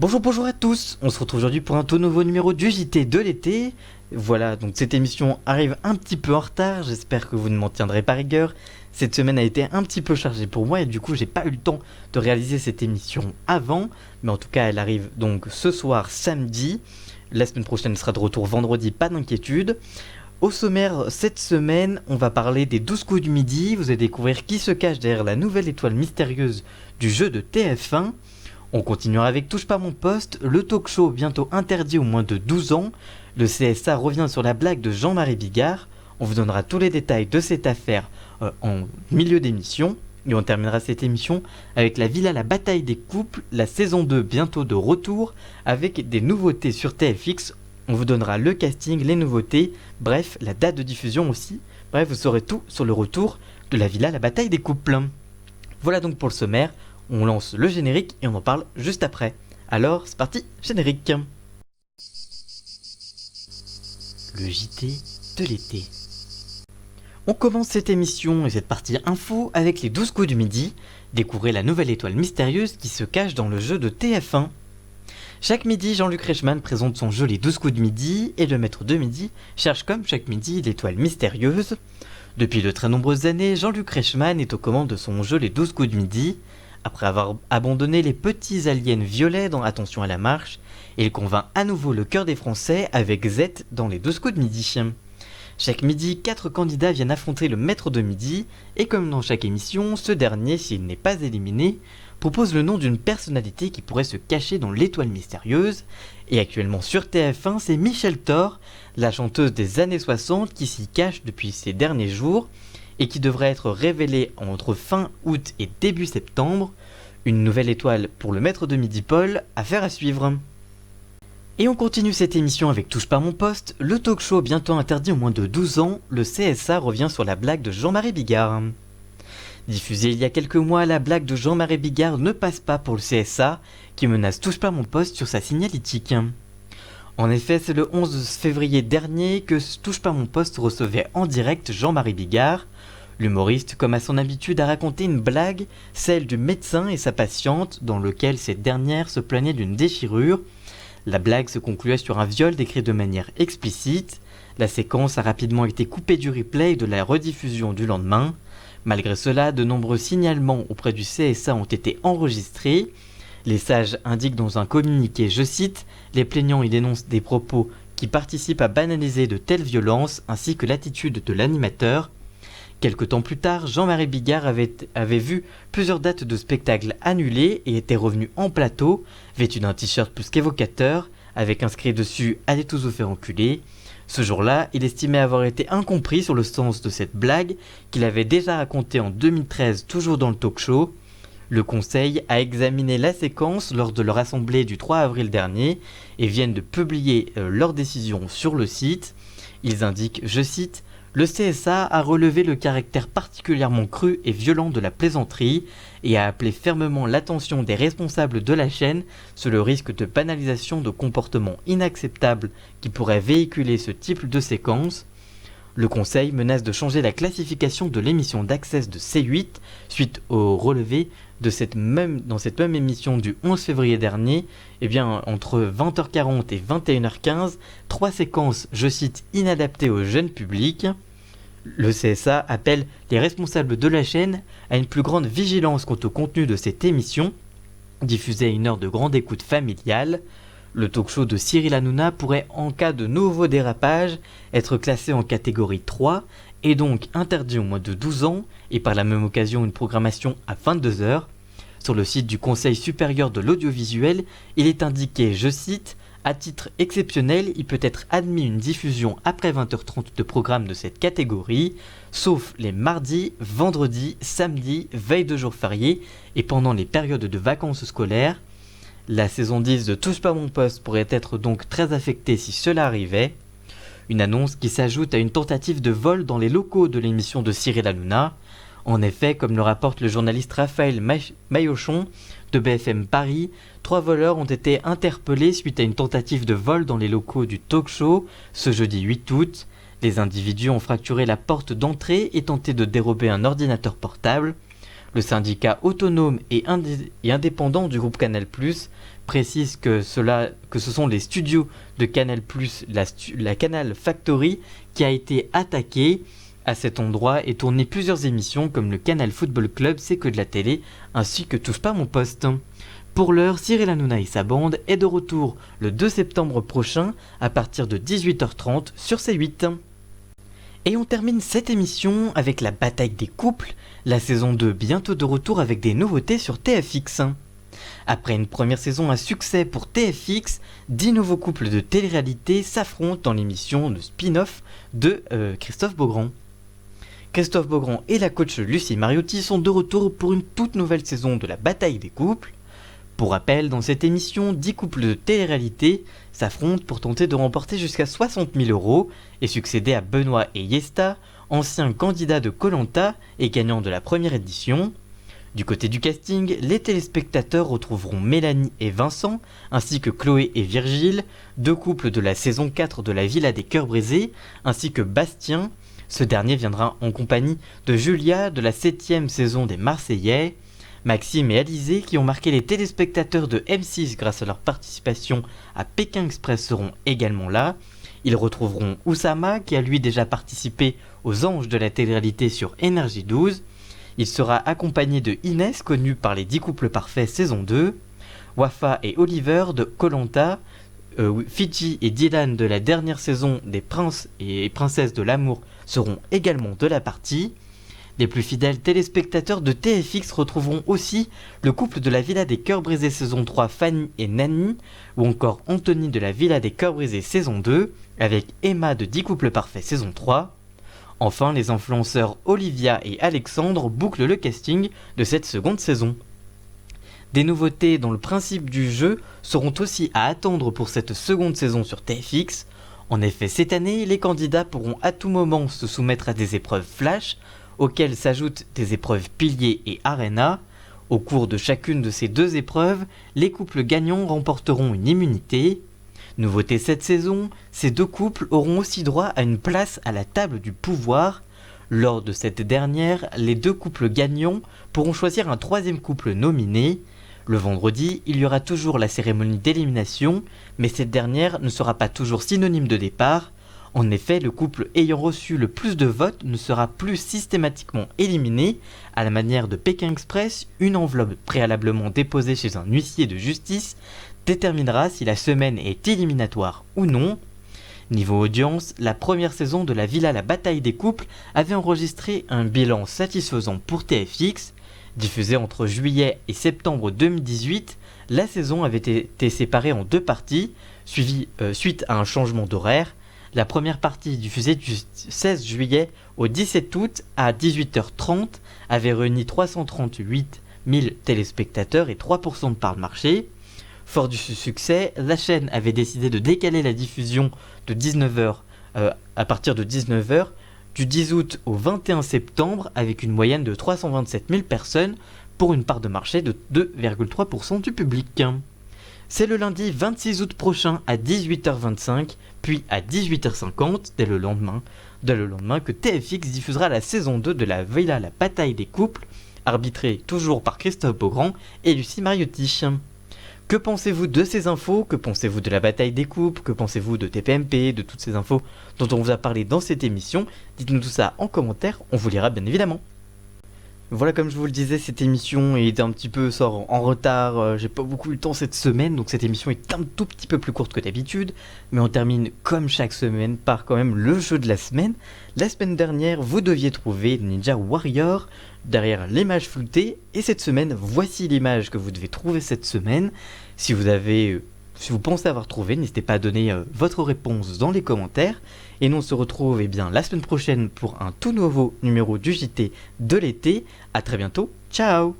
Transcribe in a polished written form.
Bonjour à tous, on se retrouve aujourd'hui pour un tout nouveau numéro du JT de l'été. Voilà, donc cette émission arrive un petit peu en retard, j'espère que vous ne m'en tiendrez pas rigueur. Cette semaine a été un petit peu chargée pour moi et du coup j'ai pas eu le temps de réaliser cette émission avant. Mais en tout cas elle arrive donc ce soir samedi. La semaine prochaine elle sera de retour vendredi, pas d'inquiétude. Au sommaire cette semaine, on va parler des 12 coups du midi. Vous allez découvrir qui se cache derrière la nouvelle étoile mystérieuse du jeu de TF1. On continuera avec Touche pas mon poste, le talk show bientôt interdit aux moins de 12 ans. Le CSA revient sur la blague de Jean-Marie Bigard. On vous donnera tous les détails de cette affaire en milieu d'émission. Et on terminera cette émission avec la Villa La Bataille des Couples, la saison 2 bientôt de retour, avec des nouveautés sur TFX. On vous donnera le casting, les nouveautés, bref, la date de diffusion aussi. Bref, vous saurez tout sur le retour de la Villa La Bataille des Couples. Voilà donc pour le sommaire. On lance le générique et on en parle juste après. Alors, c'est parti, générique. Le JT de l'été. On commence cette émission et cette partie info avec les 12 coups du midi. Découvrez la nouvelle étoile mystérieuse qui se cache dans le jeu de TF1. Chaque midi, Jean-Luc Reichmann présente son jeu Les 12 coups du midi et le maître de midi cherche comme chaque midi l'étoile mystérieuse. Depuis de très nombreuses années, Jean-Luc Reichmann est aux commandes de son jeu Les 12 coups du midi. Après avoir abandonné les petits aliens violets dans Attention à la marche, il convainc à nouveau le cœur des Français avec Z dans les 12 coups de midi. Chaque midi, 4 candidats viennent affronter le maître de midi, et comme dans chaque émission, ce dernier, s'il n'est pas éliminé, propose le nom d'une personnalité qui pourrait se cacher dans l'étoile mystérieuse, et actuellement sur TF1, c'est Michel Thor, la chanteuse des années 60 qui s'y cache depuis ces derniers jours, et qui devrait être révélée entre fin août et début septembre. Une nouvelle étoile pour le maître de midi Paul, affaire à suivre. Et on continue cette émission avec Touche pas mon poste, le talk show bientôt interdit aux moins de 12 ans, le CSA revient sur la blague de Jean-Marie Bigard. Diffusée il y a quelques mois, la blague de Jean-Marie Bigard ne passe pas pour le CSA, qui menace Touche pas mon poste sur sa signalétique. En effet, c'est le 11 février dernier que Touche pas mon poste recevait en direct Jean-Marie Bigard. L'humoriste, comme à son habitude, a raconté une blague, celle du médecin et sa patiente, dans lequel cette dernière se plaignait d'une déchirure. La blague se concluait sur un viol décrit de manière explicite. La séquence a rapidement été coupée du replay et de la rediffusion du lendemain. Malgré cela, de nombreux signalements auprès du CSA ont été enregistrés. Les sages indiquent dans un communiqué, je cite, « Les plaignants y dénoncent des propos qui participent à banaliser de telles violences ainsi que l'attitude de l'animateur. » Quelque temps plus tard, Jean-Marie Bigard avait vu plusieurs dates de spectacles annulées et était revenu en plateau, vêtu d'un t-shirt plus qu'évocateur, avec inscrit dessus « Allez tous vous faire enculer ». Ce jour-là, il estimait avoir été incompris sur le sens de cette blague qu'il avait déjà racontée en 2013, toujours dans le talk show. Le Conseil a examiné la séquence lors de leur assemblée du 3 avril dernier et viennent de publier leur décision sur le site. Ils indiquent, je cite, « Le CSA a relevé le caractère particulièrement cru et violent de la plaisanterie et a appelé fermement l'attention des responsables de la chaîne sur le risque de banalisation de comportements inacceptables qui pourraient véhiculer ce type de séquence. Le Conseil menace de changer la classification de l'émission d'Access de C8 suite au relevé de dans cette même émission du 11 février dernier, entre 20h40 et 21h15, 3 séquences, je cite, inadaptées au jeune public. Le CSA appelle les responsables de la chaîne à une plus grande vigilance quant au contenu de cette émission, diffusée à une heure de grande écoute familiale. Le talk show de Cyril Hanouna pourrait, en cas de nouveau dérapage, être classé en catégorie 3 et donc interdit aux moins de 12 ans et par la même occasion une programmation à 22h. Sur le site du Conseil supérieur de l'audiovisuel, il est indiqué, je cite, « À titre exceptionnel, il peut être admis une diffusion après 20h30 de programmes de cette catégorie, sauf les mardis, vendredis, samedis, veille de jours fériés et pendant les périodes de vacances scolaires. La saison 10 de Touche pas mon poste pourrait être donc très affectée si cela arrivait. » Une annonce qui s'ajoute à une tentative de vol dans les locaux de l'émission de Cyril Hanouna. En effet, comme le rapporte le journaliste Raphaël Maillochon de BFM Paris, 3 voleurs ont été interpellés suite à une tentative de vol dans les locaux du talk show ce jeudi 8 août. Les individus ont fracturé la porte d'entrée et tenté de dérober un ordinateur portable. Le syndicat autonome et indépendant du groupe Canal+, précise que ce sont les studios de Canal+, la Canal Factory, qui a été attaquée à cet endroit et tourné plusieurs émissions comme le Canal Football Club, C'est que de la télé, ainsi que Touche pas mon poste. Pour l'heure, Cyril Hanouna et sa bande est de retour le 2 septembre prochain à partir de 18h30 sur C8. Et on termine cette émission avec la bataille des couples, la saison 2 bientôt de retour avec des nouveautés sur TFX. Après une première saison à succès pour TFX, 10 nouveaux couples de télé-réalité s'affrontent dans l'émission de spin-off de Christophe Beaugrand. Christophe Beaugrand et la coach Lucie Mariotti sont de retour pour une toute nouvelle saison de la bataille des couples. Pour rappel, dans cette émission, 10 couples de télé-réalité s'affrontent pour tenter de remporter jusqu'à 60 000 € et succéder à Benoît et Yesta, anciens candidats de Koh-Lanta et gagnants de la première édition. Du côté du casting, les téléspectateurs retrouveront Mélanie et Vincent, ainsi que Chloé et Virgile, deux couples de la saison 4 de la Villa des Cœurs Brisés, ainsi que Bastien. Ce dernier viendra en compagnie de Julia de la 7ème saison des Marseillais. Maxime et Alizé, qui ont marqué les téléspectateurs de M6 grâce à leur participation à Pékin Express, seront également là. Ils retrouveront Oussama, qui a lui déjà participé aux Anges de la télé-réalité sur Énergie 12. Il sera accompagné de Inès, connue par les 10 couples parfaits saison 2, Wafa et Oliver de Koh-Lanta, Fidji et Dylan de la dernière saison des Princes et Princesses de l'amour seront également de la partie. Les plus fidèles téléspectateurs de TFX retrouveront aussi le couple de la Villa des Cœurs Brisés saison 3, Fanny et Nani, ou encore Anthony de la Villa des Cœurs Brisés saison 2, avec Emma de 10 couples parfaits saison 3. Enfin, les influenceurs Olivia et Alexandre bouclent le casting de cette seconde saison. Des nouveautés dans le principe du jeu seront aussi à attendre pour cette seconde saison sur TFX. En effet, cette année, les candidats pourront à tout moment se soumettre à des épreuves flash, auxquelles s'ajoutent des épreuves piliers et arena. Au cours de chacune de ces deux épreuves, les couples gagnants remporteront une immunité. Nouveauté cette saison, ces deux couples auront aussi droit à une place à la table du pouvoir. Lors de cette dernière, les deux couples gagnants pourront choisir un troisième couple nominé. Le vendredi, il y aura toujours la cérémonie d'élimination, mais cette dernière ne sera pas toujours synonyme de départ. En effet, le couple ayant reçu le plus de votes ne sera plus systématiquement éliminé. À la manière de Pékin Express, une enveloppe préalablement déposée chez un huissier de justice déterminera si la semaine est éliminatoire ou non. Niveau audience, la première saison de la Villa La Bataille des Couples avait enregistré un bilan satisfaisant pour TFX. Diffusée entre juillet et septembre 2018, la saison avait été séparée en deux parties, suite à un changement d'horaire. La première partie, diffusée du 16 juillet au 17 août à 18h30, avait réuni 338 000 téléspectateurs et 3% de part de marché. Fort du succès, la chaîne avait décidé de décaler la diffusion de 19h à partir de 19h du 10 août au 21 septembre avec une moyenne de 327 000 personnes pour une part de marché de 2,3% du public. C'est le lundi 26 août prochain à 18h25, puis à 18h50, dès le lendemain que TFX diffusera la saison 2 de la Villa La Bataille des Couples, arbitrée toujours par Christophe Beaugrand et Lucie Mariotti. Que pensez-vous de ces infos? Que pensez-vous de la bataille des couples? Que pensez-vous de TPMP, de toutes ces infos dont on vous a parlé dans cette émission? Dites-nous tout ça en commentaire, on vous lira bien évidemment. Voilà, comme je vous le disais, cette émission est un petit peu en retard, j'ai pas beaucoup eu le temps cette semaine, donc cette émission est un tout petit peu plus courte que d'habitude, mais on termine comme chaque semaine par quand même le jeu de la semaine. La semaine dernière, vous deviez trouver Ninja Warrior derrière l'image floutée, et cette semaine, voici l'image que vous devez trouver cette semaine. Si vous pensez avoir trouvé, n'hésitez pas à donner votre réponse dans les commentaires. Et nous on se retrouve la semaine prochaine pour un tout nouveau numéro du JT de l'été. A très bientôt, ciao!